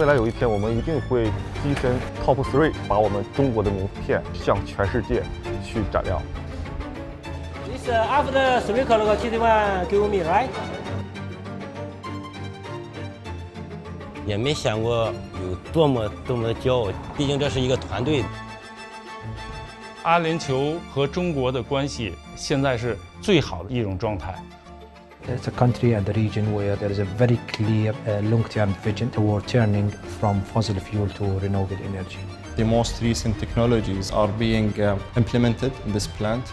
未来有一天，我们一定会跻身 Top 3，把我们中国的名片向全世界去展亮。This after 3 o'clock, CGTN give me right? 也没想过有多么的骄傲，毕竟这是一个团队。阿联酋和中国的关系现在是最好的一种状态。 It's a country and a region where there is a very clear long-term vision toward turning from fossil fuel to renewable energy. The most recent technologies are being implemented in this plant.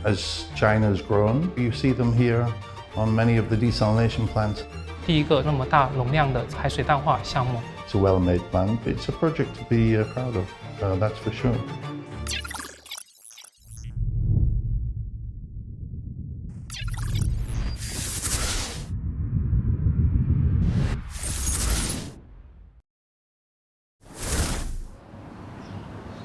As China's grown, you see them here on many of the desalination plants. 第一个那么大容量的海水淡化项目。 It's a well-made plant. It's a project to be proud of, that's for sure.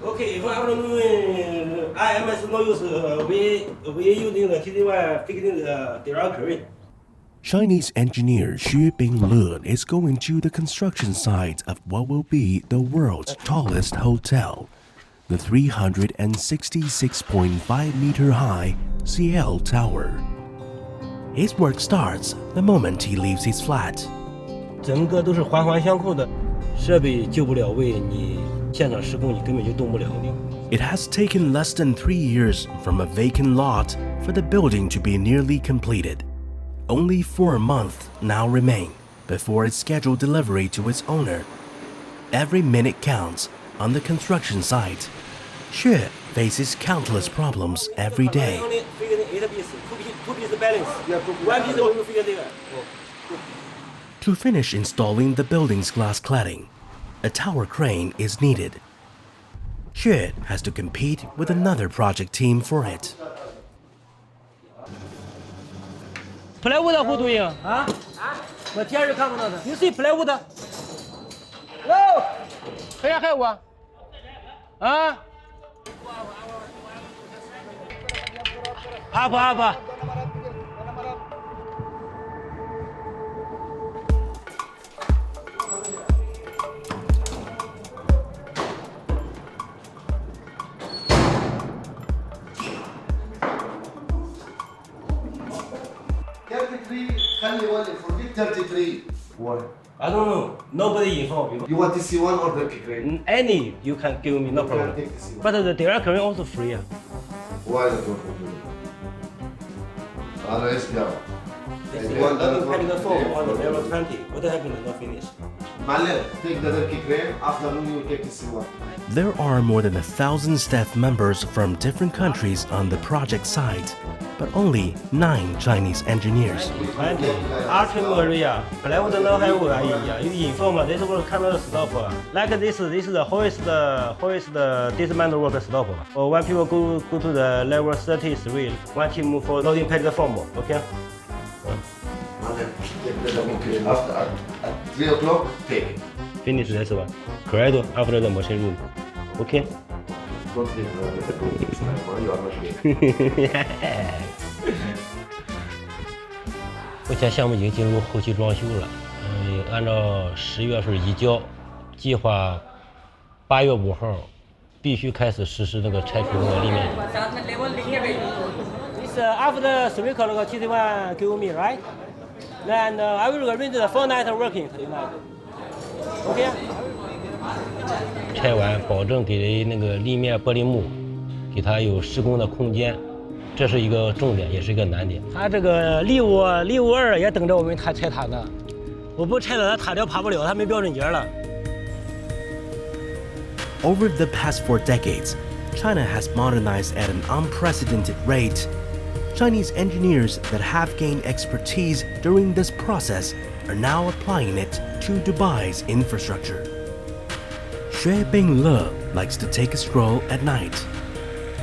Okay, for afternoon, IMS no use. We using the CGTN fixing the directory. Chinese engineer Xue Bingle is going to the construction site of what will be the world's tallest hotel, the 366.5-meter-high CL Tower. His work starts the moment he leaves his flat. 整个都是环环相扣的，设备就不了位，你现场施工你根本就动不了的。 It has taken less than 3 years from a vacant lot for the building to be nearly completed. Only 4 months now remain before its scheduled delivery to its owner. Every minute counts on the construction site. Xue faces countless problems every day. To finish installing the building's glass cladding, a tower crane is needed. Xue has to compete with another project team for it. Plywood who doing? Huh? But here you come another. You see plywood? No. Here have one. Huh? Up. Forget 33. Why? I don't know. Nobody informed me. You want to see one or the crane? Any you can give me, no problem. Take this one. But the direct current also free. Why not for you? Otherwise, no. One doesn't pack the phone on the level 20. What happened? Not finished. Malam, take the dirty crane. Afternoon, you take this one. There are more than 1,000 staff members from different countries on the project site, but only 9 Chinese engineers. 20 plywood no have you inform this will come to stop. Like this is the hoist dismantle work stop. Or when people go to the level 33, one team for loading platform. Okay. Malam, take the dirty crane. After at 3 o'clock, take it. Finish this one. Correct after the machine room. Okay. Don't leave the crane. You are not here. 目前项目已经进入后期装修了，按照10月份移交，计划8月5号必须开始实施那个拆除那个立面。This after 3 o'clock, CGTN give me right. Then I will arrange the 4 night working tonight. Okay. 拆完，保证给那个立面玻璃幕，给它有施工的空间，这是一个重点，也是一个难点。他这个652也等着我们拆它呢，我不拆了，它塔吊爬不了，它没标准节了。Over the past 4 decades, China has modernized at an unprecedented rate. Chinese engineers that have gained expertise during this process are now applying it to Dubai's infrastructure. Xue Bingle likes to take a stroll at night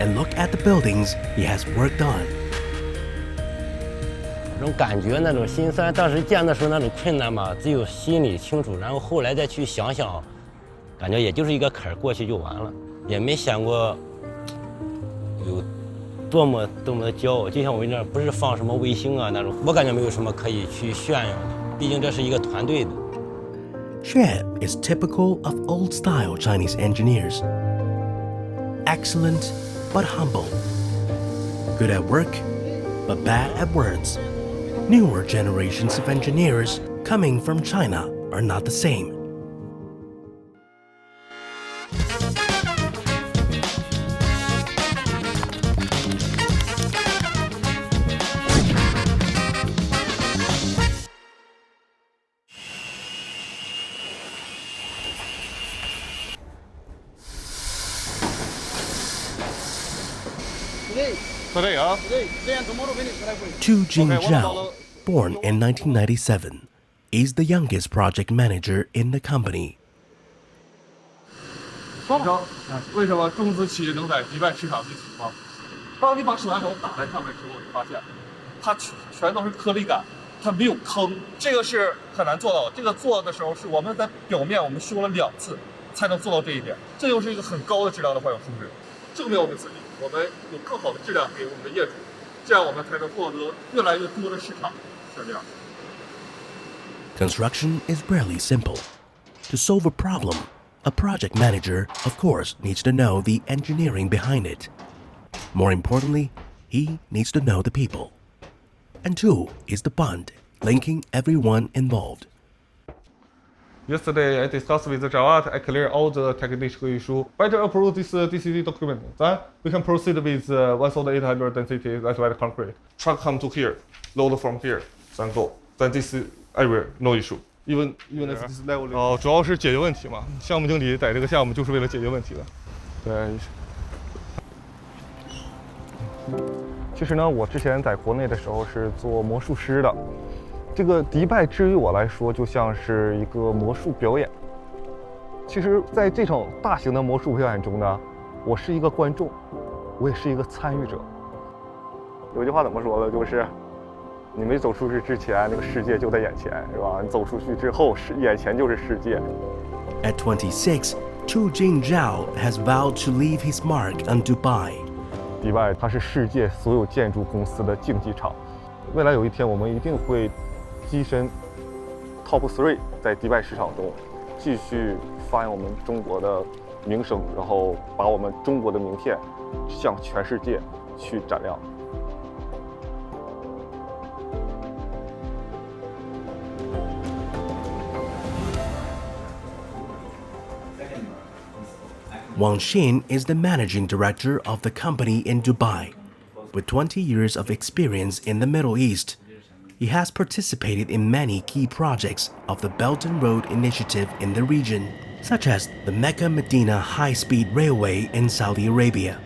and look at the buildings he has worked on. 那种感觉，那种心酸，当时建的时候那种困难嘛，只有心里清楚，然后后来再去想想，感觉也就是一个坎儿过去就完了，也没想过有多么的骄傲。就像我那不是放什么卫星啊那种，我感觉没有什么可以去炫耀的，毕竟这是一个团队的。Xue is typical of old-style Chinese engineers. Excellent, but humble. Good at work, but bad at words. Newer generations of engineers coming from China are not the same. Tu Jingzhao, born in 1997, is the youngest project manager in the company. 为什么中资企业能在迪拜市场进行吗？当你把手拿手打在上面之后，你发现它全都是颗粒感，它没有坑，这个是很难做到的。这个做的时候是我们在表面我们修了2次才能做到这一点，这就是一个很高的质量的环保素质，证明我们自己，我们有更好的质量给我们的业主，这样我们才能获得越来越多的市场，是这样。 Construction is rarely simple. To solve a problem, a project manager, of course, needs to know the engineering behind it. More importantly, he needs to know the people. And two is the bond, linking everyone involved. Yesterday, I discussed with Jawad. I clear all the technical issue. Better approve this DCD document. Then we can proceed with 1,800 density. That's why the concrete. Truck come to here, load from here, then go. Then this area no issue. Even if this level. 主要是解决问题嘛。项目经理在这个项目就是为了解决问题的。对。其实呢，我之前在国内的时候是做魔术师的。 这个迪拜之于我来说，就像是一个魔术表演。其实，在这场大型的魔术表演中呢，我是一个观众，我也是一个参与者。有句话怎么说的？就是你没走出去之前，那个世界就在眼前，是吧？你走出去之后，眼前就是世界。At 26, Tu Jingzhao has vowed to leave his mark on Dubai. 迪拜它是世界所有建筑公司的竞技场，未来有一天我们一定会跻身 Top 3，在迪拜市场中继续发扬我们中国的名声，然后把我们中国的名片向全世界去展亮。 Wang Xin is the managing director of the company in Dubai. With 20 years of experience in the Middle East, he has participated in many key projects of the Belt and Road Initiative in the region, such as the Mecca-Medina High-Speed Railway in Saudi Arabia.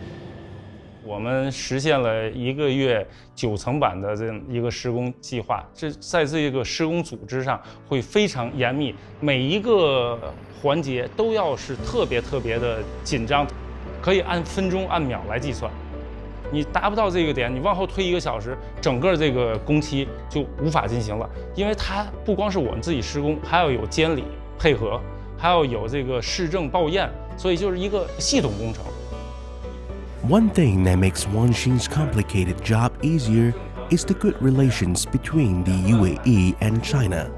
我们实现了1个月9层板的这一个施工计划，在这个施工组织上会非常严密，每一个环节都要是特别的紧张，可以按分钟按秒来计算。你达不到这个点，你往后推1个小时，整个这个工期就无法进行了，因为它不光是我们自己施工，还要有监理配合，还要有这个市政报验，所以就是一个系统工程。 One thing that makes Wang Xin's complicated job easier is the good relations between the UAE and China.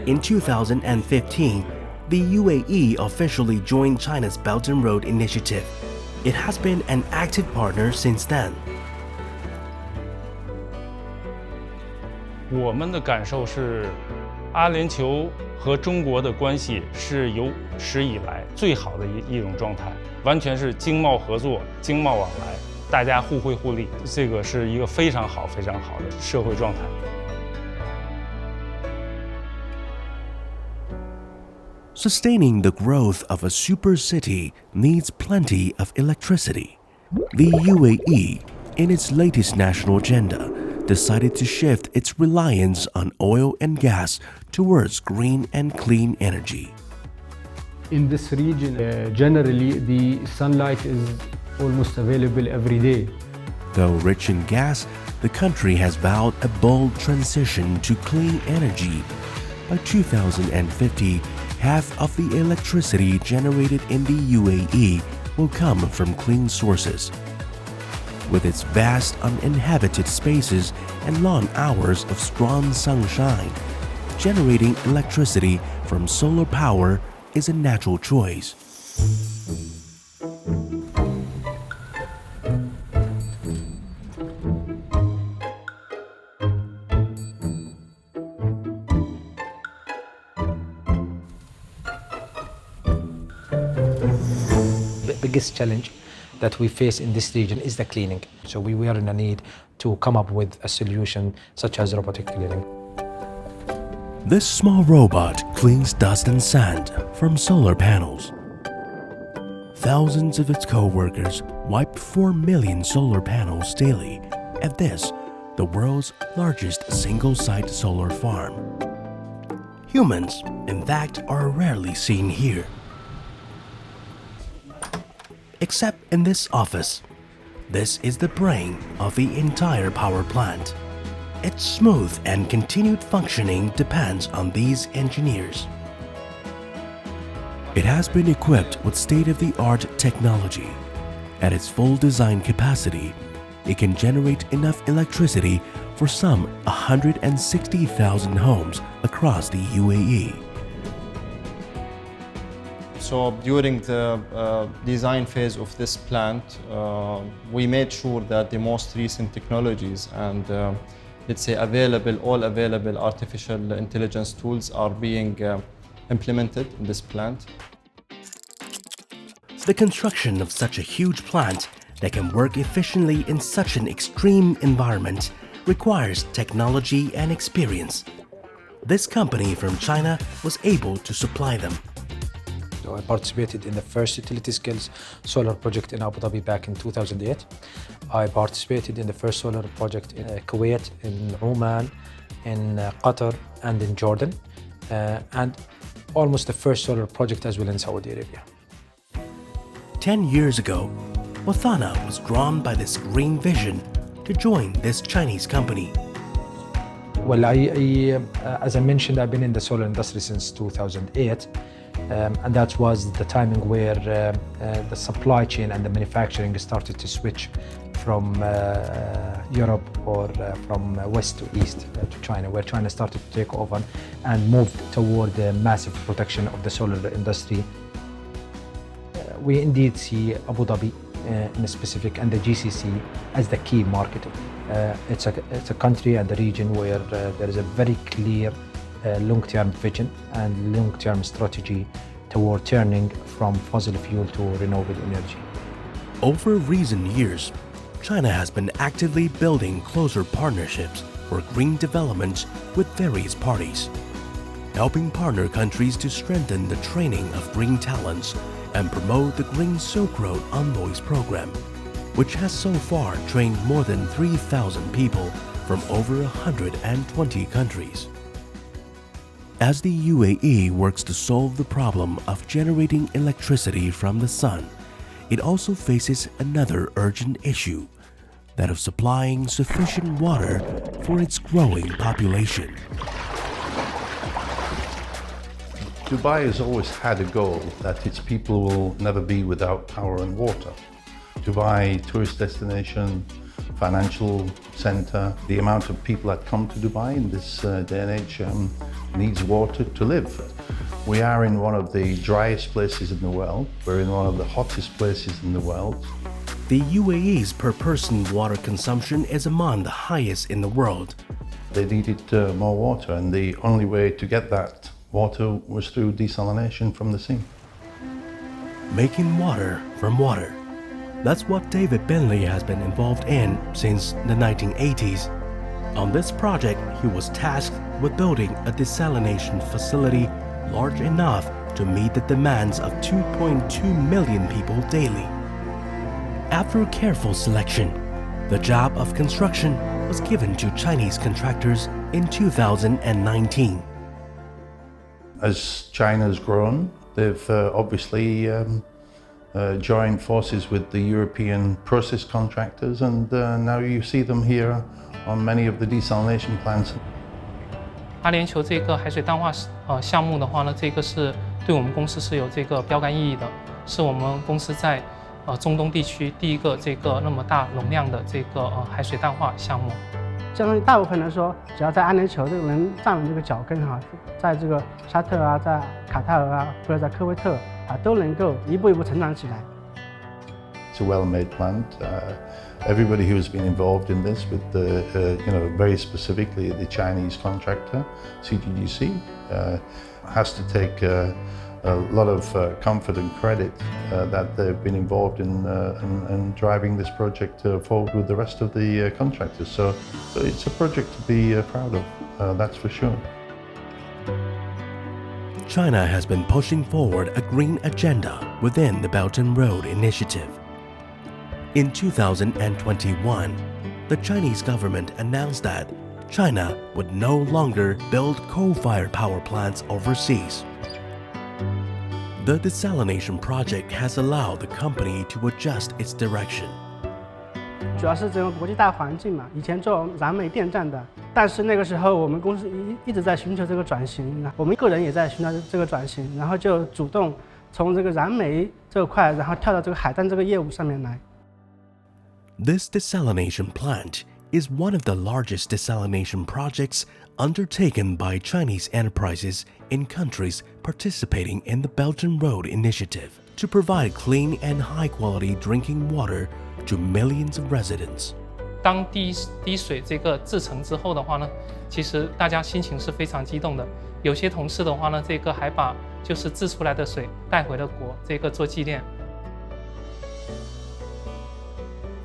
In 2015, the UAE officially joined China's Belt and Road Initiative. It has been an active partner since then. 我们的感受是，阿联酋和中国的关系是有史以来最好的一种状态，完全是经贸合作、经贸往来，大家互惠互利，这个是一个非常好的社会状态。 Sustaining the growth of a super city needs plenty of electricity. The UAE, in its latest national agenda, decided to shift its reliance on oil and gas towards green and clean energy. In this region, generally, the sunlight is almost available every day. Though rich in gas, the country has vowed a bold transition to clean energy. By 2050, half of the electricity generated in the UAE will come from clean sources. With its vast uninhabited spaces and long hours of strong sunshine, generating electricity from solar power is a natural choice. The biggest challenge that we face in this region is the cleaning. So we were in a need to come up with a solution such as robotic cleaning. This small robot cleans dust and sand from solar panels. Thousands of its co-workers wipe 4 million solar panels daily at this, the world's largest single-site solar farm. Humans, in fact, are rarely seen here. Except in this office. This is the brain of the entire power plant. Its smooth and continued functioning depends on these engineers. It has been equipped with state-of-the-art technology. At its full design capacity, it can generate enough electricity for some 160,000 homes across the UAE. So during the design phase of this plant, we made sure that the most recent technologies and let's say all available artificial intelligence tools are being implemented in this plant. The construction of such a huge plant that can work efficiently in such an extreme environment requires technology and experience. This company from China was able to supply them. So I participated in the first utility scales solar project in Abu Dhabi back in 2008. I participated in the first solar project in Kuwait, in Oman, in Qatar, and in Jordan, and almost the first solar project as well in Saudi Arabia. 10 years ago, Wathana was drawn by this green vision to join this Chinese company. Well, as I mentioned, I've been in the solar industry since 2008. And that was the timing where the supply chain and the manufacturing started to switch from Europe or from west to east to China, where China started to take over and move toward the massive protection of the solar industry. We indeed see Abu Dhabi in specific and the GCC as the key market. It's a country and a region where there is a very clear long-term vision and long-term strategy toward turning from fossil fuel to renewable energy. Over recent years, China has been actively building closer partnerships for green development with various parties, helping partner countries to strengthen the training of green talents and promote the Green Silk Road Envoys program, which has so far trained more than 3,000 people from over 120 countries. As the UAE works to solve the problem of generating electricity from the sun, it also faces another urgent issue, that of supplying sufficient water for its growing population. Dubai has always had a goal that its people will never be without power and water. Dubai, tourist destination, financial center, the amount of people that come to Dubai in this day and age needs water to live. We are in one of the driest places in the world. We're in one of the hottest places in the world. The UAE's per-person water consumption is among the highest in the world. They needed more water, and the only way to get that water was through desalination from the sea. Making water from water. That's what David Bentley has been involved in since the 1980s. On this project, he was tasked with building a desalination facility large enough to meet the demands of 2.2 million people daily. After careful selection, the job of construction was given to Chinese contractors in 2019. As China's grown, they've obviously joined forces with the European process contractors, and now you see them here on many of the desalination plants. 阿联酋这个海水淡化项目的话呢，这个是对我们公司是有这个标杆意义的，是我们公司在中东地区第一个这个那么大容量的这个海水淡化项目。相当于大部分来说，只要在阿联酋这个能站稳这个脚跟哈，在这个沙特啊，在卡塔尔啊，或者在科威特啊，都能够一步一步成长起来。It's a well-made plant. Everybody who's been involved in this, with the, very specifically the Chinese contractor, CGTN, has to take a lot of comfort and credit that they've been involved in driving this project forward with the rest of the contractors. So it's a project to be proud of, that's for sure. China has been pushing forward a green agenda within the Belt and Road Initiative. In 2021, the Chinese government announced that China would no longer build coal-fired power plants overseas. The desalination project has allowed the company to adjust its direction. 主要是这种国际大环境嘛，以前做燃煤电站的，但是那个时候我们公司一直在寻求这个转型，我们个人也在寻求这个转型，然后就主动从这个燃煤这块，然后跳到这个海淡这个业务上面来。This desalination plant is one of the largest desalination projects undertaken by Chinese enterprises in countries participating in the Belt and Road Initiative to provide clean and high-quality drinking water to millions of residents. 当滴水这个制成之后的话呢，其实大家心情是非常激动的。有些同事的话呢，这个还把就是制出来的水带回了国，这个做纪念。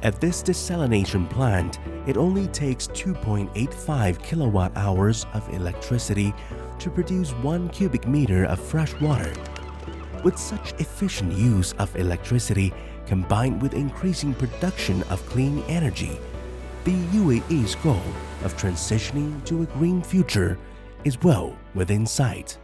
At this desalination plant, it only takes 2.85 kilowatt hours of electricity to produce 1 cubic meter of fresh water. With such efficient use of electricity combined with increasing production of clean energy, the UAE's goal of transitioning to a green future is well within sight.